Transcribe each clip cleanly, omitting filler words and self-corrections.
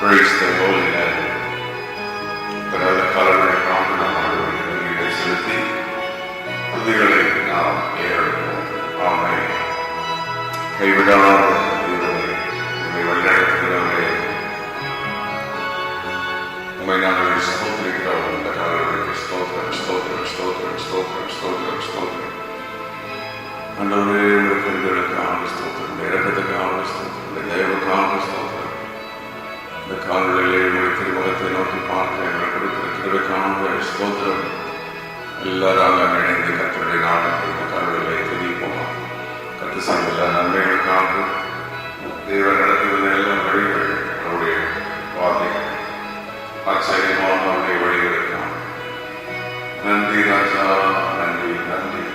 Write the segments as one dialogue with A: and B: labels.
A: Praise the holy name. நல்ல காலங்களுக்காக நாம் ஆண்டவருக்கு நன்றியை செலுத்தி துதிகளை நாம் ஏறெடுப்போம். ஆமென். கைவிடாத தெய்வமே, உம்மை வழிநடத்துகிறவரே, உம்மை நாங்கள் ஸ்தோத்திரிக்கிறோம். இந்த காலங்களுக்கு ஸ்தோத்திரம் ஸ்தோத்திரம் ஸ்தோத்திரம் ஸ்தோத்திரம் ஸ்தோத்திரம் ஸ்தோத்திரம். ஆண்டவரே, உங்கள் பெண்களுக்காக ஸ்தோத்திரம், இந்த இரக்கத்துக்காக ஸ்தோத்திரம், இந்த தயவுக்காக ஸ்தோத்திரம். இந்த காலங்களிலே உங்களுடைய திருமுகத்தை நோக்கி பார்க்க எங்களை கொடுக்கிற கிருபைக்காக ஸ்தோத்திரம். எல்லாரும் இணைந்து கர்த்தருடைய நாமத்தை இந்த காலங்களிலே துதிப்போம். கர்த்தர் செய்த எல்லா நன்மைகளுக்காக தேவன் நடத்துகிற எல்லா வழிகள், அவருடைய வார்த்தைகள் ஆச்சரியமான அவருடைய வழிகளுக்காக நன்றி ராஜா, நன்றி நன்றி.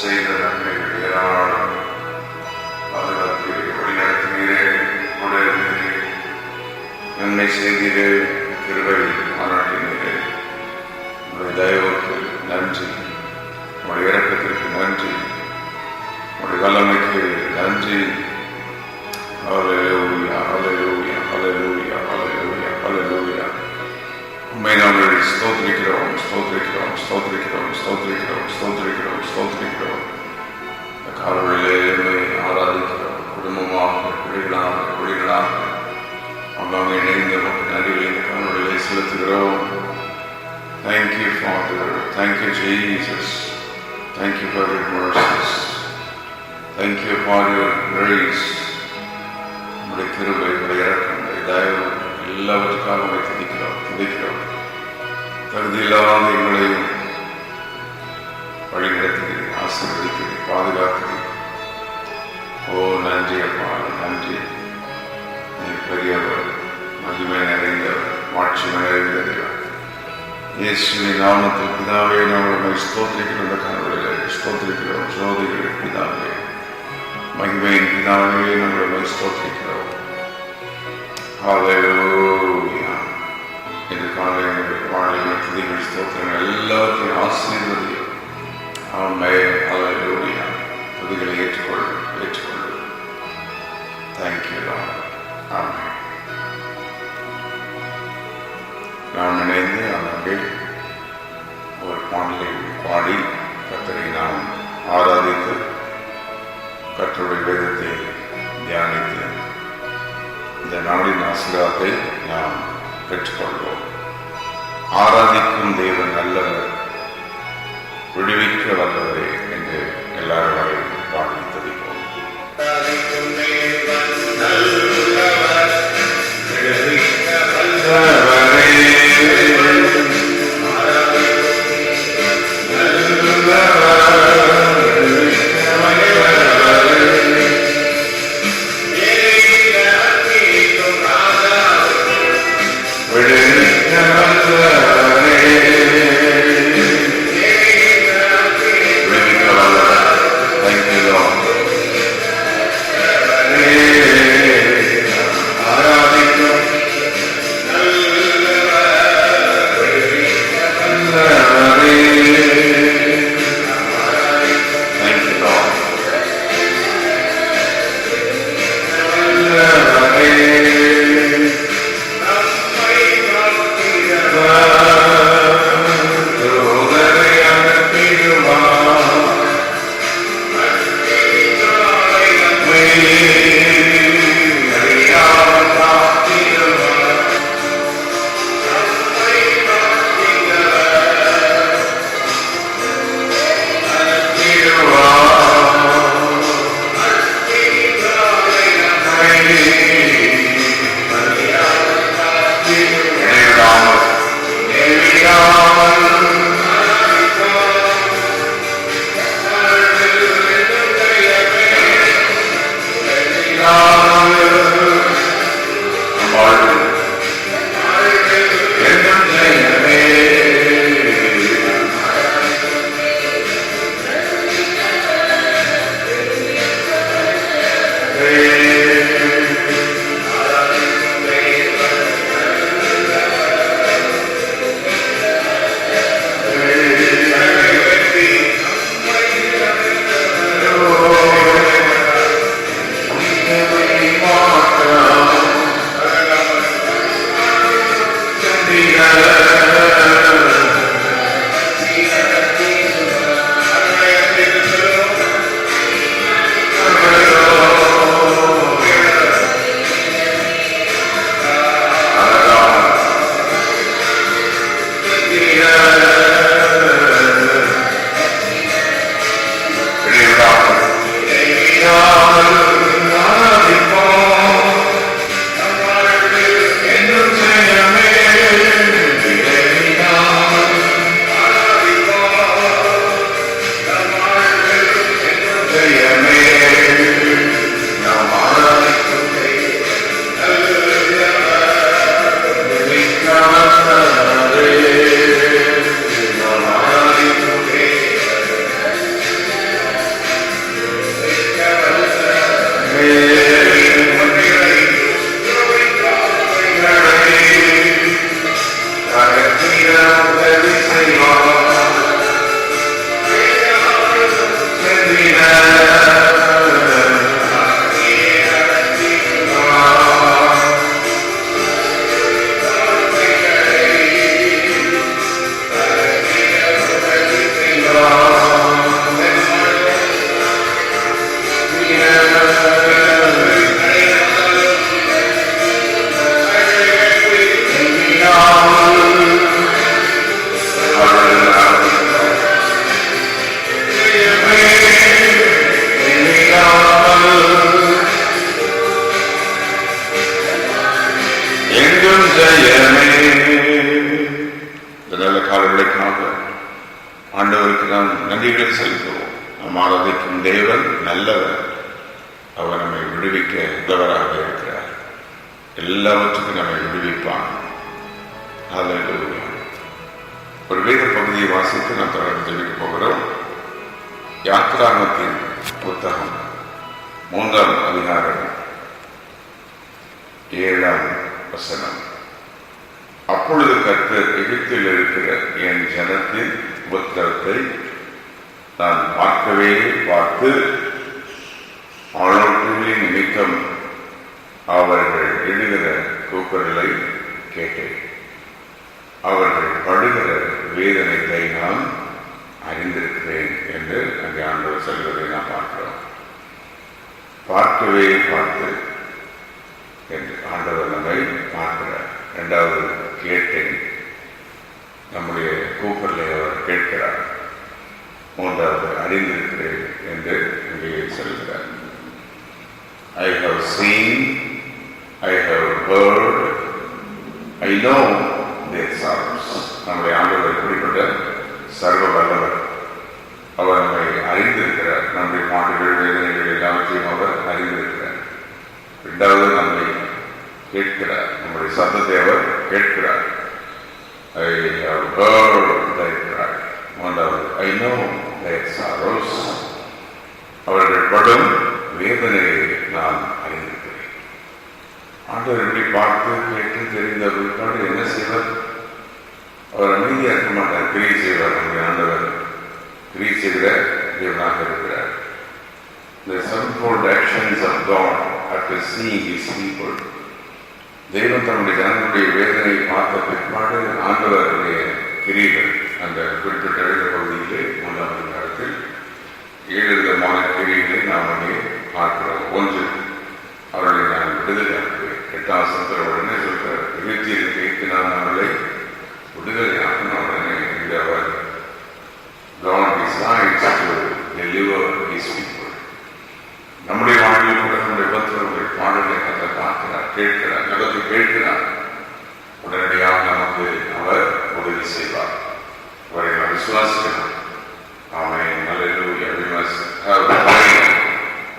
A: செய்த நன்மைகள் ஏராளம். பாதுகாத்து வழி நடத்துகிறே, உடைய நன்மை செய்தீரே, கிருபை பாராட்டினீரே. உங்களுடைய தயவுக்கு நன்றி, உங்களுடைய இரக்கத்திற்கு நன்றி, உங்களுடைய வல்லமைக்கு நன்றி. ஹல்லேலூயா, ஹல்லேலூயா, ஹல்லேலூயா, ஹல்லேலூயா, ஹல்லேலூயா. உம்மை நாங்கள் ஸ்தோத்திரிக்கிறோம், ஸ்தோத்திரிக்கிறோம், ஸ்தோத்திரிக்கிறோம், ஸ்தோத்திரிக்கிறோம், ஸ்தோத்திரிக்கிறோம், ஸ்தோத்திரிக்கிறோம். இந்த காலங்களிலே உம்மை ஆராதிக்கிறோம். குடும்பமாக, குடிகளாக அம்மாவை இணைந்த மக்கள் நன்றிகளை இந்த காலங்களிலே செலுத்துகிறோம். Thank you, Father. Thank you, Jesus. Thank you for your mercies. Thank you for your grace. உங்களுடைய கிருபை, உங்களுடைய இரக்கம், உங்களுடைய தயவு எல்லாவற்றுக்காக உங்களை துதிக்கிறோம். தகுதியில்லாத எங்களையும் வழி நடத்துகிறேன், ஆசீர்வதிக்கிறேன், பாதுகாக்கிறேன். ஓ நன்றி அப்பா, நன்றி. நீ பெரியவர், மகிமை நிறைந்தவர், மாட்சிமை நிறைந்தவர். இயேசுவின் நாமத்தில் பிதாவே, நாங்கள் ஸ்தோத்திரிக்கிற இந்த கனவுகளை ஸ்தோத்திரிக்கிறோம். ஜோதிகள் பிதாவே, மகிமையின் பிதாவே, நாங்கள் ஸ்தோத்திரிக்கிறோம். ஹல்லேலூயா. இன்று காலை வாழ்வில் துதிகள், ஸ்தோத்திரங்கள் எல்லாத்தையும் ஆசீர்வதியும். ஆமென். ஹல்லேலூயா. துதிகளை ஏற்றுக்கொள்ளும். Thank you lord. ஆமென். நாம் இணைந்து அங்கே ஒரு பாடலை பாடி கர்த்தரை நாம் ஆராதித்து கர்த்தருடைய வேதத்தை தியானித்து இந்த நாளின் ஆசீர்வாதத்தை நாம் பெற்றுக்கொள்வோம். ஆராதிக்கும் தேவன் நல்லவர், விடுவிக்க வல்லவரே என்று எல்லாரும் பாடி துதிப்போம். ஜெயமே. இந்த நல்ல காலங்களுக்காக ஆண்டவருக்கு நாம் நன்றிகளை செலுத்துவோம். நாம் ஆராதிக்கும் தேவன் நல்லவர். அவர் நம்மை விடுவிக்க உதவராக இருக்கிறார். எல்லாவற்றுக்கும் நம்மை விடுவிப்பான். ஹல்லேலூயா. ஒரு வேத பகுதியை வாசித்து நாம் தொடர்ந்து ஜெபிக்க போகிறோம். யாத்ராகமத்தின் புத்தகம் 3ஆம் அதிகாரம் 7ஆம் வசனம். அப்பொழுது கர்த்தர் எகிப்தில் இருக்கிற என் ஜனத்தின் உபத்திரத்தை நான் பார்க்கவே பார்த்து ஆளோட்டுகளின் நிமித்தம் அவர்கள் இடுகிற கூக்குரலை கேட்டேன். அவர்கள் படுகிற வேதனைகளை நான் அறிந்திருக்கிறேன் என்று அங்கே ஆண்டவர் சொல்வதை நாம் பார்க்கிறோம். பார்க்கவே பார்த்து என்று ஆண்டவர் நம்மை பார்க்கிறார். இரண்டாவது கேட்டேன், நம்முடைய கூக்குரலை அவர் கேட்கிறார். மூன்றாவது அறிந்திருக்கிறேன் என்று இங்கே சொல்கிறார். I have seen, I have heard, I know their sorrows. நம்முடைய ஆண்டவர் எப்படிப்பட்ட சர்வ வல்லவர். அவர் நம்மை அறிந்திருக்கிறார். நம்முடைய பாட்டுகள் வேதனைகள் எல்லாவற்றையும் அவர் அறிந்திருக்கிறார். இரண்டாவது நம்மை கேட்கிறார். நம்முடைய சத்தத்தை அவர் கேட்கிறார். I have heard their cry. மூன்றாவது I know their sorrows. அவர்கள் படும் வேதனையை நான் அறிந்திருக்கிறேன். ஆண்டவர் எப்படி பார்த்து கேட்டு தெரிந்தவர்களுக்காக என்ன செய்வார்? அவர் அமைதியாக இருக்க மாட்டார், கிரியை செய்வார். நம்முடைய ஆண்டவர் கிரியை செய்கிற தேவனாக இருக்கிறார். The sevenfold actions of God after seeing His people. தெய்வம் தன்னுடைய ஜனங்களுடைய வேதனையை பார்த்த பிற்பாடு ஆண்டவருடைய கிரியைகள் அந்த குறிப்பிட்ட எழுத பகுதியிலே 3ஆம் அதிகாரத்தில் 7 விதமான கிரியைகளை நாம் அங்கே பார்க்கிறோம். ஒன்று, அவர்களை நான் விடுதலை ஆக்குவேன். 8ஆம் வசனத்தில் உடனே சொல்கிறார், எகிப்தியர் கைக்கு நான் அவர்களை விடுதலை ஆக்கின உடனே இந்த அவர் God decides to deliver His people. நம்முடைய வாழ்வில் கூட நம்முடைய பக்தர்களுடைய பாடலை கற்று பார்க்கிறார், கேட்கிறார், ஜகத்தை கேட்கிறார். உடனடியாக நமக்கு அவர் உதவி செய்வார். அவரை நாம் விசுவாசிக்கணும். ஆமென். ஹல்லேலூயா. We must have faith.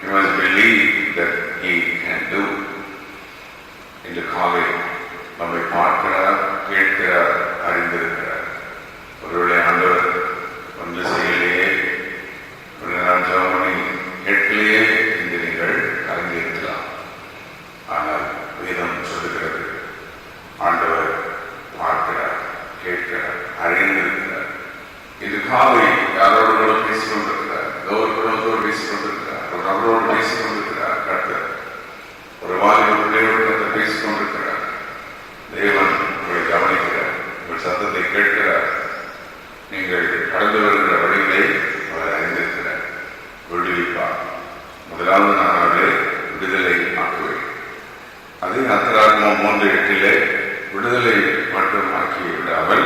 A: We must believe that He can do. இந்த காலை நம்மை பார்க்கிறார், கேட்கிறார், அறிந்திருக்கிறார். ஒருவேளை ஆண்டவர் ஒன்று செய்யலையே, ஒரு நாள் ஜெபமணி கேட்கலையே என்று நீங்கள் அறிந்திருக்கலாம். ஆனால் வேதம் சொல்லுகிறது, ஆண்டவர் பார்க்கிறார், கேட்கிறார், அறிந்திருக்கிறார். இது காலை யாரோடு பேசிக் கொண்டிருக்கிறார், ஒரு குடும்பத்தோடு பேசிக் கொண்டிருக்கிறார், ஒரு நபரோடு பேசிக் கொண்டிருக்கிறார். கர்த்தர் ஒரு வாலிபர்களோடு கர்த்தர் பேசிக் கொண்டிருக்கிறார். தேவன் உங்களை கவனிக்கிறார், உங்கள் சத்தத்தை கேட்கிறார். நீங்கள் கடந்து வருகிற வழிகளை அவர் அறிந்திருக்கிறார். விடுவிப்பார். முதலாவது நான் அவர்களை விடுதலை ஆக்குவேன். அதே யாத்திராகமம் 3:8 விடுதலை மட்டும் ஆக்கிவிடாமல்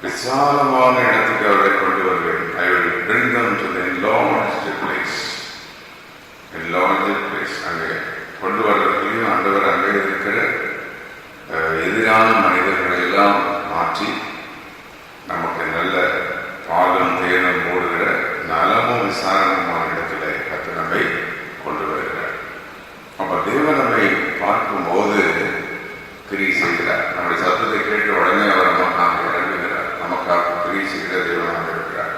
A: விசாலமான இடத்துக்கு அவர்களை கொண்டு வருவேன். I will bring them to the enlarged place. Enlarged place. அங்கே கொண்டு வருவதையும் ஆண்டவர் அங்கே இருக்கிற எதிரான மனிதர்களை எல்லாம் மாற்றி நமக்கு நல்ல பாலும் தேனும் ஓடுகிற நலமும் விசாரணமான இடத்துல கர்த்தர் நம்மை கொண்டு வருகிறார். அப்ப தேவன் நம்மை பார்க்கும் போது கிரியை செய்கிறார். நம்முடைய சத்தத்தை கேட்டு உடனே அவர் நமக்காக இறங்குகிறார். நமக்காக கிரியை செய்கிற தேவனாக இருக்கிறார்.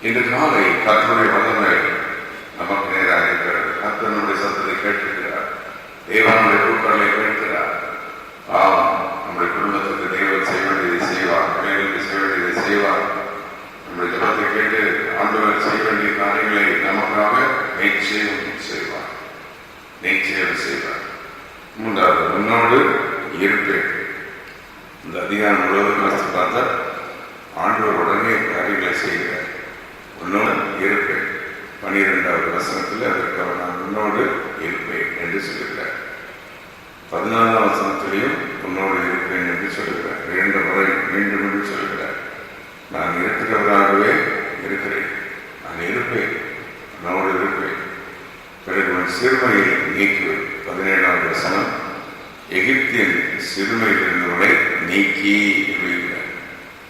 A: இந்த காலை கர்த்தருடைய வல்லமை நமக்கு நேராக இருக்கிறது. கர்த்தர் நம்முடைய சத்தத்தை கேட்டிருக்கிறார். தேவனுடைய கூக்குரலை கேட்கிறார். நம்முடைய குடும்பத்துக்கு தேவன் செய்ய வேண்டியதை செய்வார், பிள்ளைகளுக்கு செய்ய வேண்டியதை செய்வார். நம்முடைய ஜபத்தை கேட்டு ஆண்டவர் செய்ய வேண்டிய காரியங்களை நமக்காக நிச்சயம் செய்வார், நிச்சயம் செய்வார். மூன்றாவது, உன்னோடு இருப்பேன். இந்த அதிகாரம் முழுவதும் வாசித்து பார்த்தா ஆண்டவர் உடனே காரியங்களை செய்கிறார். உன்னோடு இருப்பேன். 12ஆவது வசனத்தில் அதற்கு அவர் நான் உன்னோடு இருப்பேன் என்று சொல்லுகிறார். 14ஆம் வசனத்திலையும் உன்னோடு இருப்பேன் என்று சொல்லுகிறார். 2 முறை மீண்டும் என்று சொல்லுகிறார். நான் இருக்கிறவராகவே இருக்கிறேன், நான் இருப்பேன், உன்னோடு இருப்பேன். பிறகு உன் சிறுமையை நீக்குவேன். 17ஆவது வசனம், எகிப்தின் சிறுமையிலிருந்தவரை நீக்கி விடுகிறார்.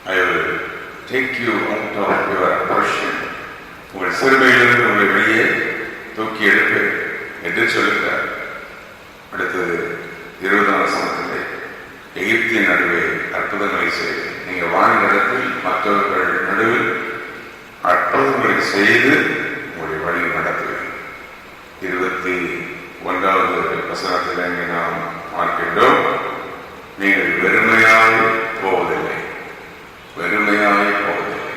A: I will take you out of your oppression. உங்கள் சிறுமையிலிருந்து உங்களை வெளியே தூக்கி எடுப்பேன் என்று சொல்லுகிறார். அடுத்தது 20ஆம் வசனத்திலே எகிப்தின் நடுவே அற்புதங்களை செய்து, நீங்கள் வானிடத்தில் மற்றவர்கள் நடுவில் அற்புதங்களை செய்து உங்களுடைய வழி நடத்துவேன். 21வது வசனத்தில் நாம் பார்க்கின்றோம், நீங்கள் வெறுமையாய் போவதில்லை, வெறுமையாய் போவதில்லை.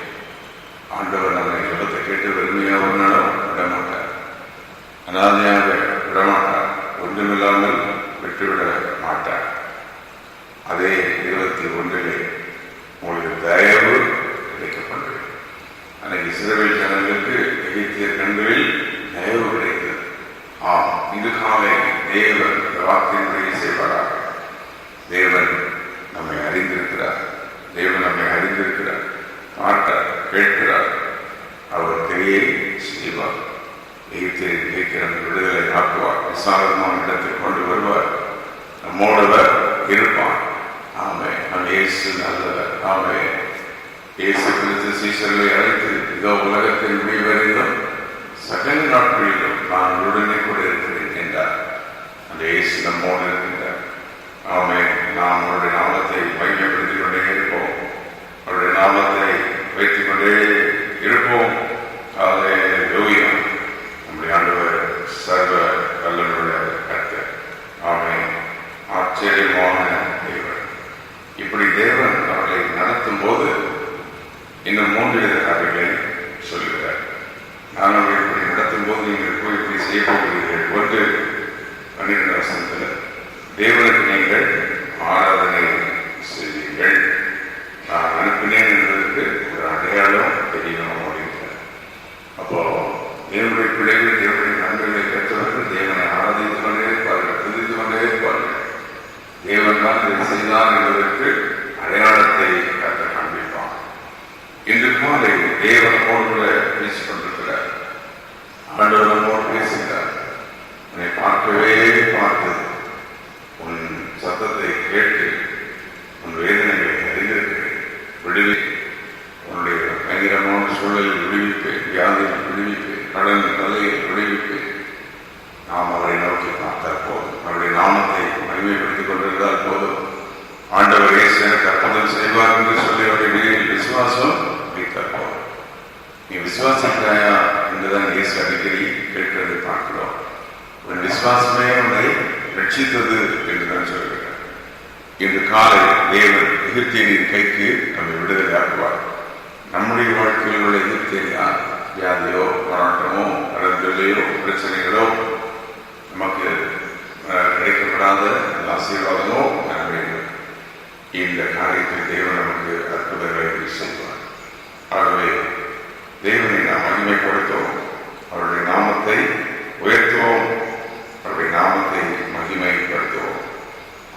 A: ஆண்டவர் நம்மை ஜெபத்தை கேட்டு வெறுமையாக விடமாட்டார், அனாதையாக விடமாட்டார், ஒன்றுமில்லாமல் விட்டுவிட மாட்டார். அதே 21 உங்களுக்கு தயவு கிடைக்கப்படுகிறது. அன்னைக்கு இஸ்ரவேல் ஜனங்களுக்கு எகிப்தியர் கண்களில் தயவு கிடைத்தது. இன்று காலை தேவன் வாக்கின்படி செய்வாராக. தேவன் நம்மை அறிந்திருக்கிறார், தேவன் நம்மை அறிந்திருக்கிறார், பார்த்தார், கேட்கிறார், அவர் கிரியை செய்வார். எகிப்தியர் கேட்கிற விடுதலை ஆக்குவார், விசாலமான இடத்தில் கொண்டு வருவார், நம்மோடவர் இருப்பார். ஆமே, நம் இயேசு நல்லவர். ஆமே, இயேசு கிறிஸ்து சீஷர்களை அழைத்து, இதோ உலகத்தின் முடிவறிந்தும் சகல நாட்களிலும் நான் உடனே கூட இருக்கிறேன் என்றார். அந்த இயேசு நம்மோடு இருக்கின்றார். ஆமே, நாம் அவருடைய நாமத்தை மையப்படுத்திக் கொண்டே இருப்போம், அவருடைய நாமத்தை வைத்துக் கொண்டே இருப்போம். அல்லேலூயா. நம்முடைய ஆண்டவர் சர்வ வல்லமையுள்ள கர்த்தர். ஆமே, ஆச்சரியமான தேவன். இப்படி தேவன் அவர்களை நடத்தும் போது இன்னும் 3 வித காரியங்களை சொல்லுகிறார். நான் அவர்களை இப்படி நடத்தும் போது நீங்கள் போய் இப்படி செய்ய போகிறீர்கள். 12 வசனத்தில் தேவனுக்கு நீங்கள் ஆராதனை செய்வீர்கள், நான் அனுப்பினேன் என்பதற்கு ஒரு அடையாளம் தெரியணும் அப்படின்றார். அப்போ தேவனுடைய பிள்ளைகள், தேவனுடைய நன்மைகளை பெற்றவர்கள் தேவனை ஆராதித்துக் கொண்டே இருப்பார்கள், துதித்துக் கொண்டே இருப்பார்கள். தேவன் தான் இதை செய்தார் என்பதற்கு அடையாளத்தை கர்த்தர் காண்பிப்பார். இன்று காலை தேவன் போன்ற பேசிக் கொண்டிருக்கிறார். ஆண்டவர் நம்மோடு பேசுகிறார். உன்னை பார்க்கவே பார்த்து உன் சத்தத்தை கேட்டு உன் வேதனைகளை அறிந்திருக்கிறேன், விடுவி, உன்னுடைய பயங்கரமான சூழலில் விடுவிப்பேன், வியாதியில் விடுவிப்பேன், கடன் தலையில் விடுவிப்பேன். நாம் அவரை நோக்கி பார்த்தால் போதும், அவருடைய நாமத்தை மகிமைப்படுத்திக் கொண்டிருந்தால் போதும். ஆண்டவர் இயேசு எனக்கு அற்புதம் செய்வார் என்று சொல்லி அவருடைய வீட்டில் விசுவாசம் வைத்தால் போதும். நீ விசுவாசிக்கிறாயா என்றுதான் இயேசு அடிக்கடி கேட்கிறதை பார்க்கிறோம். உன் விசுவாசமே உன்னை ரட்சித்தது என்றுதான் சொல்கிறார். இன்று காலை தேவன் எகிப்தியரின் கைக்கு நம்மை விடுதலை ஆக்குவார். நம்முடைய வாழ்க்கையில் உள்ள எகிப்தியர் வியாதியோ, போராட்டமோ, கடற்கொள்ளையோ, பிரச்சனைகளோ, நமக்கு கிடைக்கப்படாத ஆசீர்வாதமோ வேண்டும். இந்த காரியத்தில் தேவன் நமக்கு அற்புதங்களை செய்வார். ஆகவே தேவனை நாம் மகிமைப்படுத்துவோம், அவருடைய நாமத்தை உயர்த்துவோம், அவருடைய நாமத்தை மகிமைப்படுத்துவோம்.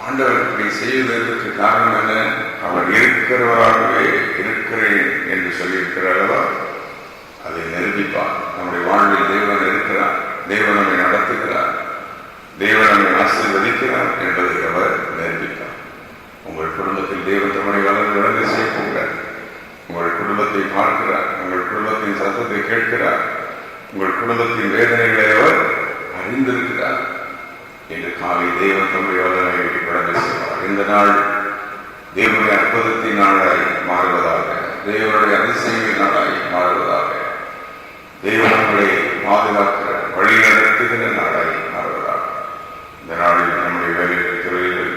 A: ஆண்டவர் இப்படி செய்வதற்கு காரணம் என்ன? அவர் இருக்கிறவராகவே இருக்கிறேன் என்று சொல்லியிருக்கிறாரா, அதை நிரூபிப்பார். நம்முடைய வாழ்வில் தேவன் இருக்கிறார், தேவன் நம்மை நடத்துகிறார், தேவன் நம்மை ஆசீர்வதிக்கிறார் என்பதை அவர் நிரூபித்தார். உங்கள் குடும்பத்தில் தேவன் தம்முடைய வளர்ந்து செய்ய போகிறார். உங்கள் குடும்பத்தை பார்க்கிறார், உங்கள் குடும்பத்தின் சத்தத்தை கேட்கிறார், உங்கள் குடும்பத்தின் வேதனைகளை அவர் அறிந்திருக்கிறார். என்று காலை தேவன் தம்முடைய வல்லமையை வழங்க செய்வார். இந்த நாள் தேவனுடைய அற்புதத்தின் நாளாய் மாறுவதாக, தேவனுடைய அதிசயங்களின் நாளாய் மாறுவதாக, தேவனங்களை பாதுகாக்கிற வழி நடத்துகிற நாளாய் மாறுவதாக. இந்த நாளில் நம்முடைய வேலைகள், துறையில்,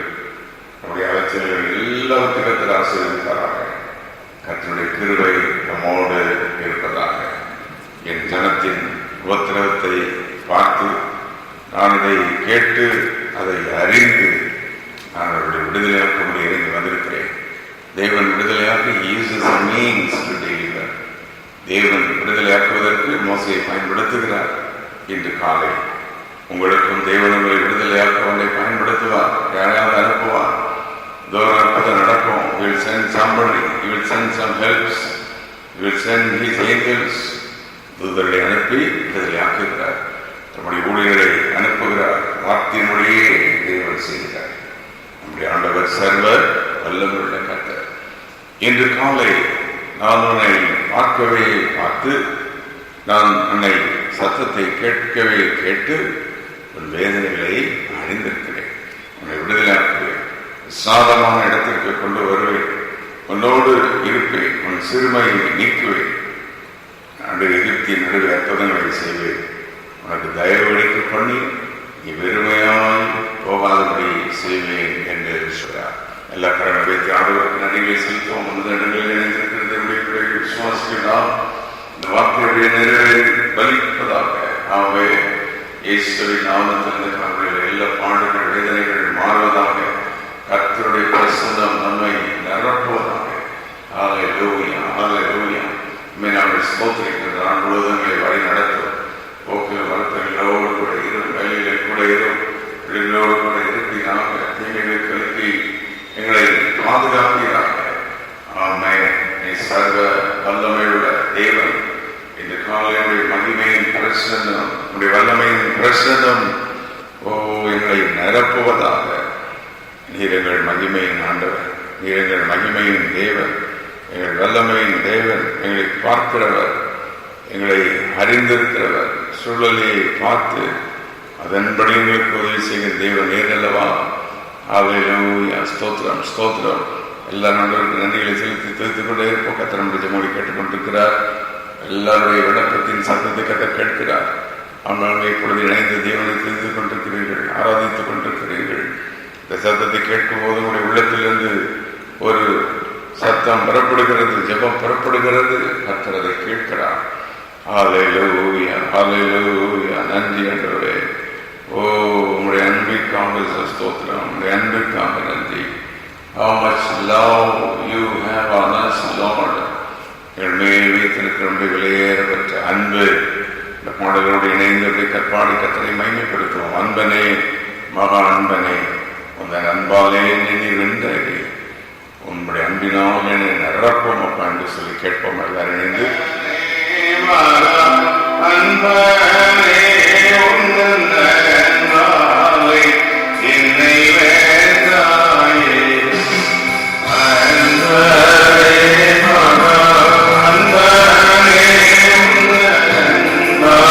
A: நம்முடைய அலைச்சல்கள் எல்லாவற்றிடத்தில் ஆசீர்வதிப்பாராக. கர்த்தருடைய கிருபை நம்மோடு இருப்பதாக. என் ஜனத்தின் உபத்திரவத்தை பார்த்து நான் இதை கேட்டு அதை அறிந்து நான் அவருடைய விடுதலையாக்க முடியாது வந்திருக்கிறேன். தேவன் விடுதலையாக்க தேவன் விடுதலையாக்குவதற்கு மோசையை பயன்படுத்துகிறார். இன்று காலை உங்களுக்கும் தேவன் உங்களை விடுதலையாக்க அவனை பயன்படுத்துவார். யாரையாவது அனுப்புவார். அற்புதம் நடக்கும். He will send somebody, he will send some helps, he will send his angels. தூதர்களை அனுப்பி விடுதலையாக்குகிறார். தம்முடைய ஊழியர்களை அனுப்புகிறார். வார்த்தையினுடைய தேவன் செய்கிறார். நம்முடைய ஆண்டவர் சர்வ வல்லமையுள்ள கர்த்தர். இன்று காலை நான் உன்னை பார்த்து நான் உன்னை சத்தத்தை கேட்கவே கேட்டு உன் வேதனைகளை அறிந்திருக்கிறேன். உன்னை விடுதலையாக்குவேன், சாதமான இடத்திற்கு கொண்டு வருவேன், உன்னோடு இருப்பேன், உன் சிறுமையை நீக்குவேன், அன்று எகிப்தின் நடுவே அற்புதங்களை செய்வேன், உனக்கு தயவு அளிக்க பண்ணி நீ வெறுமையாய் போகாதபடி செய்வேன் என்று சொல்றார். எல்லா கடனை வைத்து ஆண்டவருக்கு நன்றிகளை செலுத்துவோம். அந்த இடங்களில் இணைந்திருக்கிறது விசுவாசிக்கலாம். இந்த வார்த்தையுடைய நிறைவேறி பலிப்பதாக ஆகவே இயேசுவின் நாமத்திலிருந்து அவர்கள் எல்லா பாடுகள் வேதனைகள் மாறுவதாக, கர்த்தருடைய பிரசன்னம் நம்மை நிரப்புவதாக. ஹல்லேலூயா, ஹல்லேலூயா. நாங்கள் ஸ்தோத்திரிக்கின்ற நான் முழுவதுங்களை வழி நடத்தும் போக்கில் வருத்தங்களோடு கூட இரும், வேலையிலே கூட இரும், பிள்ளைகளோடு கூட இருப்பீராக, தீமைகளுக்கு விலக்கி எங்களை பாதுகாப்பீராக. ஆமென். நீ சர்வ வல்லமையுள்ள தேவன். இந்த காலையுடைய மகிமையின் பிரசன்னம், உடைய வல்லமையின் பிரசன்னம் எங்களை நிரப்புவதாக. நீர் எங்கள் மகிமையின் ஆண்டவர், நீர் எங்கள் மகிமையின் தேவன், எங்கள் வல்லமையின் தேவன், எங்களை பார்க்கிறவர், எங்களை அறிந்திருக்கிறவர், சூழலையை பார்த்து அதன்படி எங்களுக்கு உதவி செய்கிற தேவன் நீர் அல்லவா. ஹல்லேலூயா, ஸ்தோத்திரம், ஸ்தோத்திரம். எல்லா நண்பர்களுக்கு நன்றிகளை செலுத்தி தெரிவித்துக் கொண்டே இருப்போம். கர்த்தர் ஜெபமோடி கேட்டுக்கொண்டிருக்கிறார். எல்லாருடைய விண்ணப்பத்தின் சத்தத்தை கர்த்தர் கேட்கிறார். ஆனால் இப்பொழுது இணைந்து தேவனை தெரிந்து கொண்டிருக்கிறீர்கள், ஆராதித்துக் கொண்டிருக்கிறீர்கள். இந்த சத்தத்தை கேட்கும் போது உங்களுடைய உள்ளத்திலிருந்து ஒரு சத்தம் புறப்படுகிறது, ஜெபம் புறப்படுகிறது. கர்த்தர் அதை கேட்கிறார். ஹல்லேலூயா, ஹல்லேலூயா. நன்றி ஆண்டவரே. உங்களுடைய அன்பிற்காக ஸ்தோத்திரம், உங்களுடைய அன்பிற்காக நன்றி. How much love you have on us, Lord. எங்கள் மேல் வைத்திருக்கிற விலையேறப்பட்ட அன்பு. இந்த பாடலோடு இணைந்து கற்பாடி கத்தரை மைமைப்படுத்துவோம். அன்பனே, மகா அன்பனே, உங்கள் அன்பாலே என்னை வென்றாய், உன்னுடைய அன்பினால் என்னை நிரப்போம் அப்பா என்று சொல்லி கேட்போம். எல்லாரும் இணைந்து அன்பனே என்னை வேண்டாயே, அன்பனே மகா அன்பனே என்னை வேண்டாயே,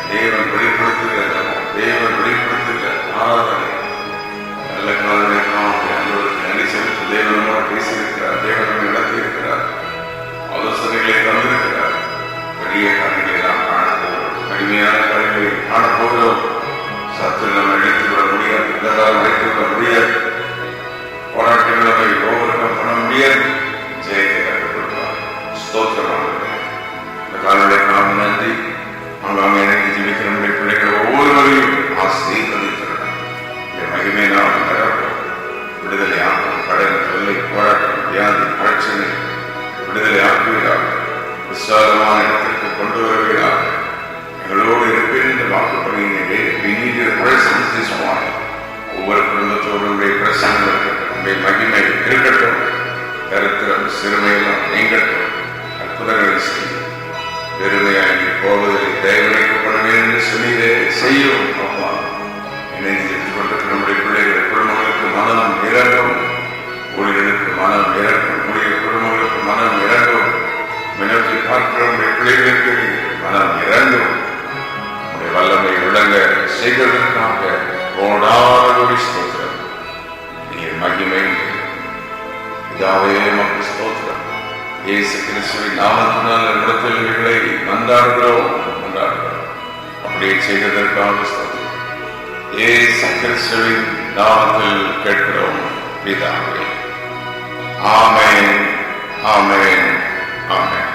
A: தேவ தேவன் வெளிப்படுத்துகிற ஆராதனை நல்ல காலங்களுக்கெல்லாம் அலுவலகத்தை நன்றி செலுத்த தேவனோட பேசியிருக்கிறார். தேவன் நடத்தி இருக்கிறார். ஆலோசனைகளை தந்திருக்கிறார். பெரிய காரியங்களை நாம் காணப்போகிறோம். கடுமையான காரியங்களை காணப்போகிறோம். சத்து நம்ம அழைத்துவிட முடியாது. இந்த காலம் அழைத்துவிட முடியாது. போராட்டங்கள் நம்மை ஓவர்கம் பண்ண முடியாது. ஜெயத்தை கற்றுக் கொடுப்பார். ஸ்தோத்திரமாக இந்த காலங்களுக்காக நன்றி. அங்காங்க எனக்கு ஜீவிக்கிற நம்முடைய பிள்ளைகள் ஒவ்வொருவரையும் ஆசீர்வதிக்கிறார். இந்த மகிமை நாம் நிரப்போம். விடுதலை ஆக்கும் கடன் தொல்லை போராட்டம் வியாதி பிரச்சனை விடுதலை ஆக்குகிறார். விசாலமான இடத்திற்கு கொண்டு வருகிறார். எங்களோடு இருப்பேன் என்று வாக்குப்படுகிறீர்களே. ஒவ்வொரு குடும்பத்தோருடைய பிரசனம் இருக்கட்டும். உங்களுடைய மகிமை இருக்கட்டும். கருத்திரம் சிறுமையெல்லாம் நீங்கட்டும். அற்புதங்களை செய்யும். பெருமையாகி போவதில்லை. தயவழைக்கப்பட வேண்டும் என்று சொன்னீரே செய்யும். அப்பா இணைந்து கொண்டிருக்கிற நம்முடைய பிள்ளைகள் குடும்பங்களுக்கு மனம் இறங்கும். ஊழியர்களுக்கு மனம் இறங்கும். ஊழிய குடும்பங்களுக்கு மனம் இறங்கும். மினோக்கி பார்க்கிற நம்முடைய பிள்ளைகளுக்கு மனம் இறங்கும். நம்முடைய வல்லமை விளங்க செய்வதற்காக கோடானகோடி ஸ்தோத்திரம். நீர் மகிமை இதாவே மக்கள் ஸ்தோத்திரம். இயேசு கிறிஸ்துவின் நாமத்தினால் இடத்தில் இவைகளை மன்றாடுகிறோம். அப்படியே செய்ததற்காக ஸ்தோத்திரம். இயேசு கிறிஸ்துவின் நாமத்தில் கேட்கிறோம் பிதாவே. ஆமென், ஆமென், ஆமென்.